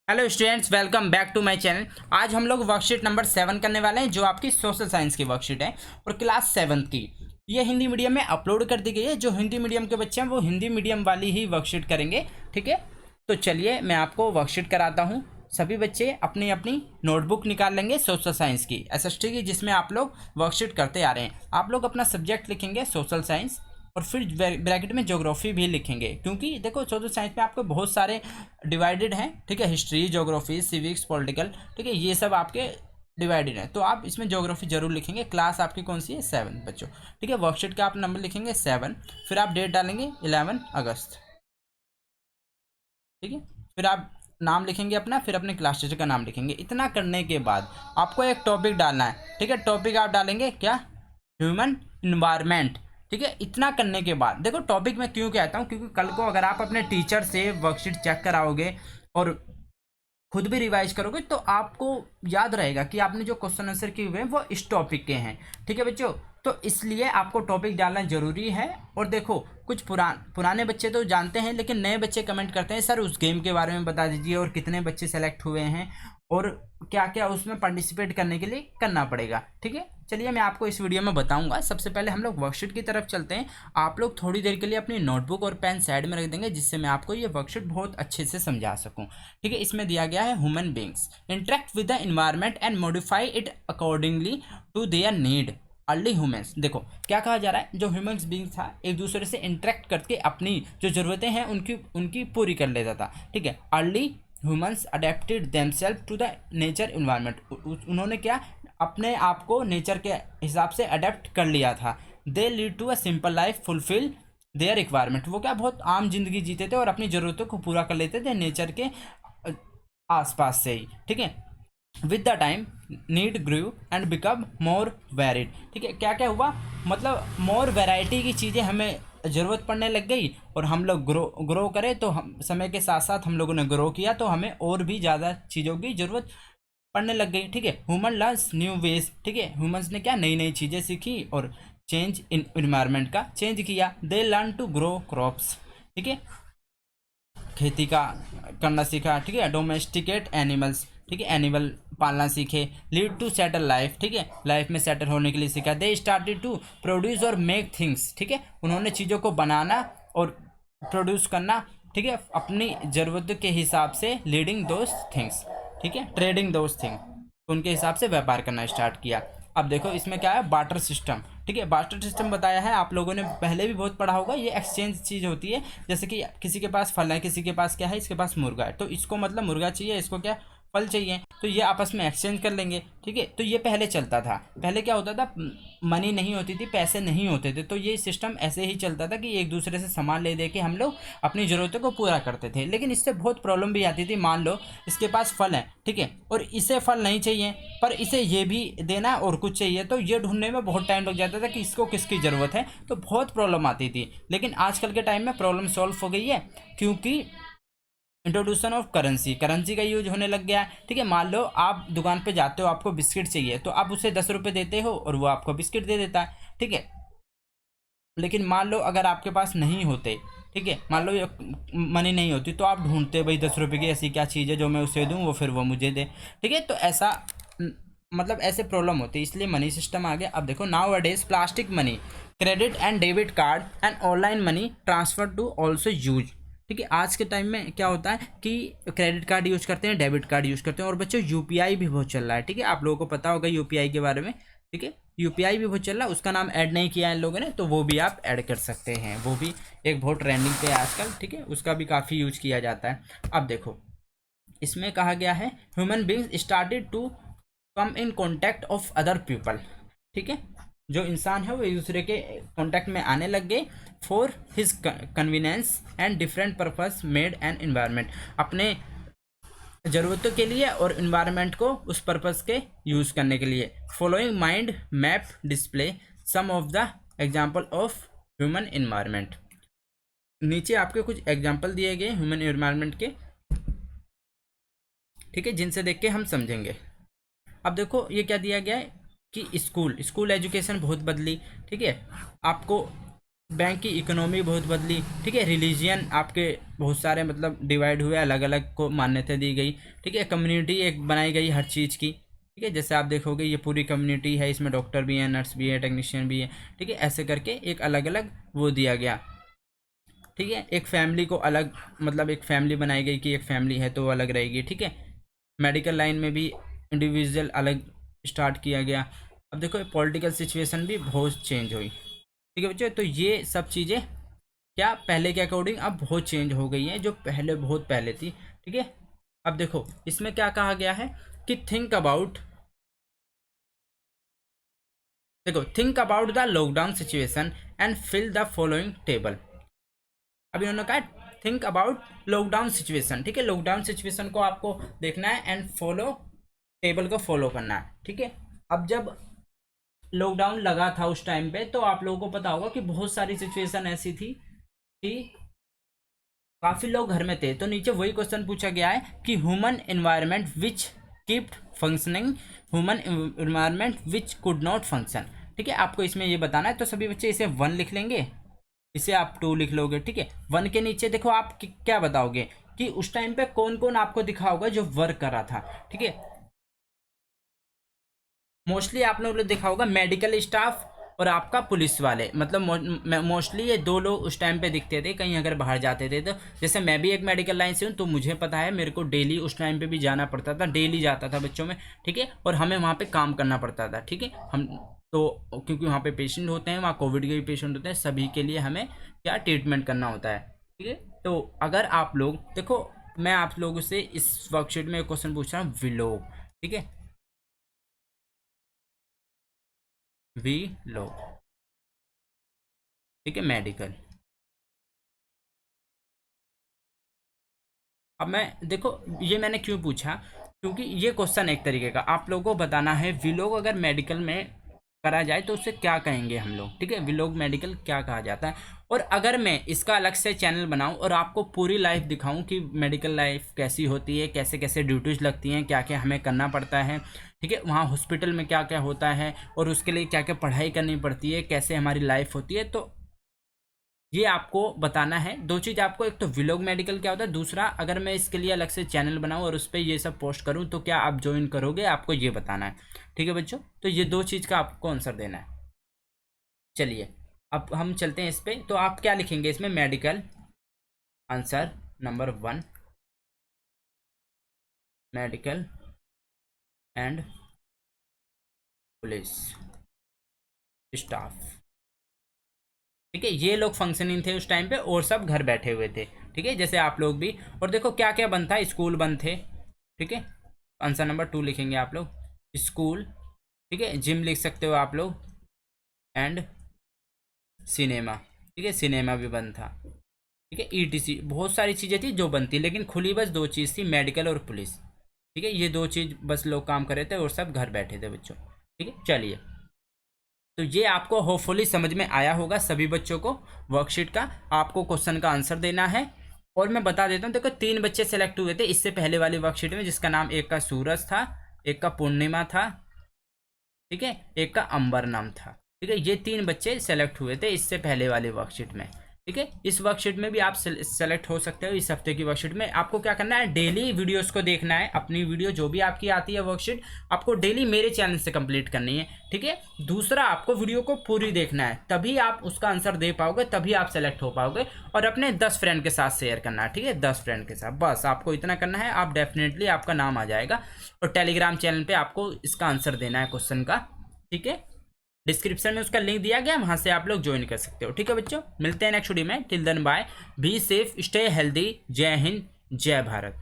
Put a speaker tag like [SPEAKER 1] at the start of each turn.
[SPEAKER 1] Hello students, welcome back to my channel. आज हम लोग वर्कशीट नंबर 7 करने वाले हैं, जो आपकी सोशल साइंस की वर्कशीट है और क्लास 7 की। ये हिंदी मीडियम में अपलोड कर दी गई है। जो हिंदी मीडियम के बच्चे हैं वो हिंदी मीडियम वाली ही वर्कशीट करेंगे, ठीक है। तो चलिए मैं आपको वर्कशीट कराता हूँ। सभी बच्चे अपनी अपनी नोटबुक निकाल लेंगे सोशल साइंस की, एसएसटी की, जिसमें आप लोग वर्कशीट करते आ रहे हैं। आप लोग अपना सब्जेक्ट लिखेंगे सोशल साइंस और फिर ब्रैकेट में ज्योग्राफी भी लिखेंगे, क्योंकि देखो सोशल साइंस में आपको बहुत सारे डिवाइडेड हैं, ठीक है। हिस्ट्री, ज्योग्राफी, सिविक्स, पॉलिटिकल, ठीक है, ये सब आपके डिवाइडेड है। तो आप इसमें ज्योग्राफी जरूर लिखेंगे। क्लास आपकी कौन सी है? 7 बच्चों, ठीक है। वर्कशीट का आप नंबर लिखेंगे 7, फिर आप डेट डालेंगे 11 अगस्त, ठीक है। फिर आप नाम लिखेंगे अपना, फिर अपने क्लास टीचर का नाम लिखेंगे। इतना करने के बाद आपको एक टॉपिक डालना है, ठीक है। टॉपिक आप डालेंगे क्या? ह्यूमन इन्वायरमेंट, ठीक है। इतना करने के बाद देखो, टॉपिक मैं क्यों कहता हूँ, क्योंकि कल को अगर आप अपने टीचर से वर्कशीट चेक कराओगे और खुद भी रिवाइज करोगे तो आपको याद रहेगा कि आपने जो क्वेश्चन आंसर किए हुए हैं वो इस टॉपिक के हैं, ठीक है बच्चों। तो इसलिए आपको टॉपिक डालना जरूरी है। और देखो, कुछ पुराने बच्चे तो जानते हैं, लेकिन नए बच्चे कमेंट करते हैं सर उस गेम के बारे में बता दीजिए, और कितने बच्चे सेलेक्ट हुए हैं और क्या क्या उसमें पार्टिसिपेट करने के लिए करना पड़ेगा, ठीक है। चलिए मैं आपको इस वीडियो में बताऊंगा। सबसे पहले हम लोग वर्कशीट की तरफ चलते हैं। आप लोग थोड़ी देर के लिए अपनी नोटबुक और पेन साइड में रख देंगे, जिससे मैं आपको ये वर्कशीट बहुत अच्छे से समझा सकूं, ठीक है। इसमें दिया गया है human beings interact with the environment and modify it accordingly to their need. Early humans, देखो क्या कहा जा रहा है, जो ह्यूमंस बींग्स था एक दूसरे से इंटरेक्ट करके अपनी जो ज़रूरतें हैं उनकी उनकी पूरी कर लेता था, ठीक है। Early humans adapted themselves to the nature environment, उन्होंने क्या अपने आप को नेचर के हिसाब से अडेप्ट कर लिया था। They lead to a simple life fulfil their requirement, वो क्या बहुत आम जिंदगी जीते थे और अपनी ज़रूरतों को पूरा कर लेते थे नेचर के आसपास से ही, ठीक है। With the time need grew and become more varied, ठीक है। क्या क्या हुआ, मतलब मोर वैरायटी की चीज़ें हमें ज़रूरत पड़ने लग गई, और हम लोग ग्रो करें तो हम समय के साथ साथ हम लोगों ने ग्रो किया तो हमें और भी ज़्यादा चीज़ों की ज़रूरत पढ़ने लग गई, ठीक है। ह्यूमन लर्न्स न्यू वेज, ठीक है। ह्यूमंस ने क्या नई नई चीज़ें सीखी और चेंज इन इन्वायरमेंट का चेंज किया। They learn to grow crops, ठीक है, खेती का करना सीखा, ठीक है। डोमेस्टिकेट एनिमल्स, ठीक है, एनिमल पालना सीखे। लीड टू सेटल लाइफ, ठीक है, लाइफ में सेटल होने के लिए सीखा। दे स्टार्टेड टू प्रोड्यूस और मेक थिंग्स, ठीक है, उन्होंने चीज़ों को बनाना और प्रोड्यूस करना, ठीक है, अपनी ज़रूरत के हिसाब से। लीडिंग दोज थिंग्स, ठीक है, ट्रेडिंग दोज थिंग, उनके हिसाब से व्यापार करना स्टार्ट किया। अब देखो इसमें क्या है, बार्टर सिस्टम, ठीक है। बार्टर सिस्टम बताया है, आप लोगों ने पहले भी बहुत पढ़ा होगा। ये एक्सचेंज चीज़ होती है, जैसे कि किसी के पास फल है, किसी के पास क्या है, इसके पास मुर्गा है, तो इसको मतलब मुर्गा चाहिए, इसको क्या फल चाहिए, तो ये आपस में एक्सचेंज कर लेंगे, ठीक है। तो ये पहले चलता था। पहले क्या होता था, मनी नहीं होती थी, पैसे नहीं होते थे, तो ये सिस्टम ऐसे ही चलता था कि एक दूसरे से सामान ले दे के हम लोग अपनी ज़रूरतों को पूरा करते थे। लेकिन इससे बहुत प्रॉब्लम भी आती थी। मान लो इसके पास फल है, ठीक है, और इसे फल नहीं चाहिए पर इसे ये भी देना है और कुछ चाहिए, तो ये ढूंढने में बहुत टाइम लग जाता था कि इसको किसकी ज़रूरत है, तो बहुत प्रॉब्लम आती थी। लेकिन आजकल के टाइम में प्रॉब्लम सॉल्व हो गई है, क्योंकि इंट्रोड्यूसन ऑफ करेंसी, करेंसी का यूज होने लग गया है, ठीक है। मान लो आप दुकान पे जाते हो, आपको बिस्किट चाहिए, तो आप उसे 10 रुपये देते हो और वो आपको बिस्किट दे देता है, ठीक है। लेकिन मान लो अगर आपके पास नहीं होते, ठीक है, मान लो ये मनी नहीं होती, तो आप ढूंढते भाई 10 रुपये की ऐसी क्या चीज़ है जो मैं उसे दूँ वो फिर वो मुझे दे, ठीक है। तो ऐसा मतलब ऐसे प्रॉब्लम होती है, इसलिए मनी सिस्टम आ गया। अब देखो, nowadays plastic money, credit and debit card and online money transfer to also use, ठीक है। आज के टाइम में क्या होता है कि क्रेडिट कार्ड यूज़ करते हैं, डेबिट कार्ड यूज़ करते हैं, और बच्चों यूपीआई भी बहुत चल रहा है, ठीक है। आप लोगों को पता होगा यूपीआई के बारे में, ठीक है। यूपीआई भी बहुत चल रहा है, उसका नाम ऐड नहीं किया है इन लोगों ने, तो वो भी आप ऐड कर सकते हैं। वो भी एक बहुत ट्रेंडिंग पे है आजकल, ठीक है, उसका भी काफ़ी यूज किया जाता है। अब देखो इसमें कहा गया है human beings started to come in contact of other people, ठीक है। जो इंसान है वो एक दूसरे के कॉन्टैक्ट में आने लग गए। For his convenience and different purpose made an environment, अपने ज़रूरतों के लिए और इन्वायरमेंट को उस पर्पस के यूज़ करने के लिए। Following mind map display some of the example of human environment, नीचे आपके कुछ एग्जाम्पल दिए गए ह्यूमन इन्वायरमेंट के, ठीक है, जिनसे देख के हम समझेंगे। अब देखो ये क्या दिया गया है कि स्कूल एजुकेशन बहुत बदली, ठीक है। आपको बैंक की इकोनॉमी बहुत बदली, ठीक है। रिलीजियन आपके बहुत सारे मतलब डिवाइड हुए, अलग अलग को मान्यता दी गई, ठीक है। कम्युनिटी एक बनाई गई हर चीज़ की, ठीक है। जैसे आप देखोगे ये पूरी कम्युनिटी है, इसमें डॉक्टर भी है, नर्स भी है, टेक्नीशियन भी है, ठीक है। ऐसे करके एक अलग अलग वो दिया गया, ठीक है। एक फैमिली को अलग मतलब एक फैमिली बनाई गई कि एक फैमिली है तो वो अलग रहेगी, ठीक है। मेडिकल लाइन में भी इंडिविजुअल अलग स्टार्ट किया गया। अब देखो पॉलिटिकल सिचुएशन भी बहुत चेंज हुई, ठीक है बच्चों। तो ये सब चीज़ें क्या पहले के अकॉर्डिंग अब बहुत चेंज हो गई हैं, जो पहले बहुत पहले थी, ठीक है। अब देखो इसमें क्या कहा गया है कि think about the lockdown situation and fill the following table. अब इन्होंने कहा थिंक अबाउट लॉकडाउन सिचुएशन, ठीक है। लॉकडाउन सिचुएशन को आपको देखना है एंड फॉलो टेबल को फॉलो करना है, ठीक है। अब जब लॉकडाउन लगा था उस टाइम पे तो आप लोगों को पता होगा कि बहुत सारी सिचुएशन ऐसी थी कि काफी लोग घर में थे। तो नीचे वही क्वेश्चन पूछा गया है कि human environment which keeped functioning, human environment which could not function, ठीक है। आपको इसमें ये बताना है। तो सभी बच्चे इसे 1 लिख लेंगे, इसे आप 2 लिख लोगे, ठीक है। 1 के नीचे देखो आप क्या बताओगे कि उस टाइम पे कौन कौन आपको दिखा होगा जो वर्क कर रहा था, ठीक है। मोस्टली आप लोगों ने देखा होगा मेडिकल स्टाफ और आपका पुलिस वाले, मतलब मोस्टली ये 2 लोग उस टाइम पे दिखते थे कहीं अगर बाहर जाते थे। तो जैसे मैं भी एक मेडिकल लाइन से हूँ तो मुझे पता है, मेरे को डेली उस टाइम पे भी जाना पड़ता था, डेली जाता था बच्चों में, ठीक है। और हमें वहाँ पे काम करना पड़ता था, ठीक है। हम तो क्योंकि वहाँ पे पेशेंट होते हैं, वहाँ कोविड के भी पेशेंट होते हैं, सभी के लिए हमें क्या ट्रीटमेंट करना होता है, ठीक है। तो अगर आप लोग देखो, मैं आप लोगों से इस वर्कशीट में क्वेश्चन पूछ रहा हूँ विलोग, ठीक है। वी लोग, ठीक है, मेडिकल। अब मैं देखो ये मैंने क्यों पूछा, क्योंकि ये क्वेश्चन एक तरीके का आप लोगों को बताना है विलोग अगर मेडिकल में करा जाए तो उसे क्या कहेंगे हम लोग, ठीक है। विलोग मेडिकल क्या कहा जाता है। और अगर मैं इसका अलग से चैनल बनाऊं और आपको पूरी लाइफ दिखाऊं कि मेडिकल लाइफ कैसी होती है, कैसे कैसे ड्यूटीज लगती हैं, क्या क्या हमें करना पड़ता है, ठीक है। वहाँ हॉस्पिटल में क्या क्या होता है और उसके लिए क्या क्या पढ़ाई करनी पड़ती है, कैसे हमारी लाइफ होती है, तो ये आपको बताना है। 2 चीज़ आपको, एक तो व्लॉग मेडिकल क्या होता है, दूसरा अगर मैं इसके लिए अलग से चैनल बनाऊं और उस पर ये सब पोस्ट करूं तो क्या आप ज्वाइन करोगे, आपको ये बताना है, ठीक है बच्चों। तो ये 2 चीज़ का आपको आंसर देना है। चलिए अब हम चलते हैं इस पे। तो आप क्या लिखेंगे इसमें, medical answer number 1, medical and police staff, ठीक है। ये लोग फंक्शनिंग थे उस टाइम पे और सब घर बैठे हुए थे, ठीक है, जैसे आप लोग भी। और देखो क्या क्या बंद था, स्कूल बंद थे, ठीक है। आंसर नंबर 2 लिखेंगे आप लोग, स्कूल, ठीक है। जिम लिख सकते हो आप लोग, एंड सिनेमा, ठीक है, सिनेमा भी बंद था, ठीक है। ईटीसी बहुत सारी चीज़ें थी जो बंद थी, लेकिन खुली बस 2 चीज़ थी, मेडिकल और पुलिस, ठीक है। ये 2 चीज़ बस लोग काम कर रहे थे और सब घर बैठे थे बच्चों, ठीक है। चलिए तो ये आपको होपफुली समझ में आया होगा सभी बच्चों को। वर्कशीट का आपको क्वेश्चन का आंसर देना है। और मैं बता देता हूँ, देखो 3 बच्चे सेलेक्ट हुए थे इससे पहले वाली वर्कशीट में, जिसका नाम एक का सूरज था, एक का पूर्णिमा था, ठीक है, एक का अंबर नाम था, ठीक है। ये 3 बच्चे सेलेक्ट हुए थे इससे पहले वाली वर्कशीट में, ठीक है। इस वर्कशीट में भी आप सेलेक्ट हो सकते हो। इस हफ्ते की वर्कशीट में आपको क्या करना है, डेली वीडियोस को देखना है। अपनी वीडियो जो भी आपकी आती है वर्कशीट आपको डेली मेरे चैनल से कंप्लीट करनी है, ठीक है। दूसरा आपको वीडियो को पूरी देखना है, तभी आप उसका आंसर दे पाओगे, तभी आप सेलेक्ट हो पाओगे। और अपने 10 फ्रेंड के साथ शेयर करना है, ठीक है, 10 फ्रेंड के साथ, बस आपको इतना करना है, आप डेफिनेटली आपका नाम आ जाएगा। और टेलीग्राम चैनल पर आपको इसका आंसर देना है क्वेश्चन का, ठीक है। डिस्क्रिप्शन में उसका लिंक दिया गया, वहां से आप लोग ज्वाइन कर सकते हो, ठीक है बच्चों। मिलते हैं नेक्स्ट वीडियो में, till then bye, be safe, stay healthy, जय हिंद, जय भारत।